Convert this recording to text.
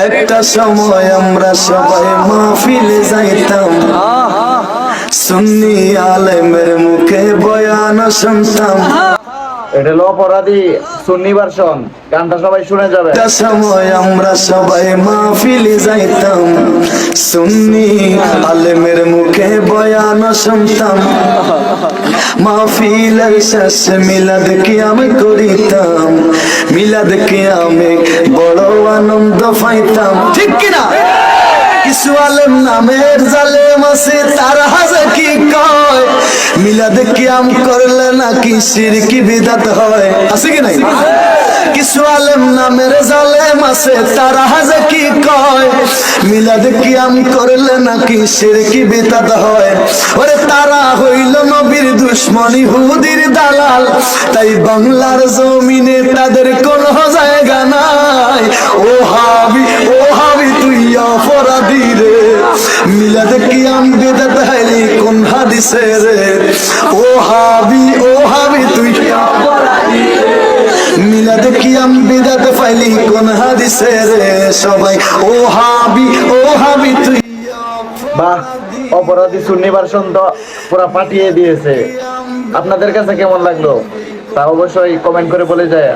একটা সময় আমরা সবাই মাহফিলে যাইতাম, সুন্নি আলেমের মুখে বয়ান শুনতাম। এটা হলো অপরাধী সুন্নি ভার্সন, গানটা সবাই শুনে যাবে। একটা সময় আমরা সবাই মাহফিলে যাইতাম, সুন্নি আলেমের মুখে বয়ান শুনতাম। মাহফিলের শেষে মিলাদ কিয়াম করিতাম, মিলাদ কিয়ামে বড় আনন্দ পাইতাম। ঠিক কিনা? কিছু আলেম নামের জালেম আছে, তারা হাজে কি কয় মিলাদ কিয়াম করলে নাকি শিরকি বিদআত হয়। আছে কি নাই? কিছু আলেম নামের জালেম আছে, তারা হাজে কি কয় মিলাদ কিয়াম করলে নাকি শিরকি বিদআত হয়। ওরে তারা হইল নবীর দুশমন, ইহুদির দালাল, তাই বাংলার জমিনে তাদের কোনো জায়গা নাই। ও হাবি তুই অপরাধী রে, মিলাদ কিয়াম বিদআত হইলি কোন হাদিসে রে? ও হাবি তুই অপরাধী রে, মিলাদ কিয়াম বিদআত ফাইলি কোন হাদিসে রে? সবাই ও হাবি তুই। বাহ, অপরাধী সুন্নি ভার্সন তো পুরা পাঠিয়ে দিয়েছে। আপনাদের কাছে কেমন লাগলো তা অবশ্যই কমেন্ট করে বলে যায়।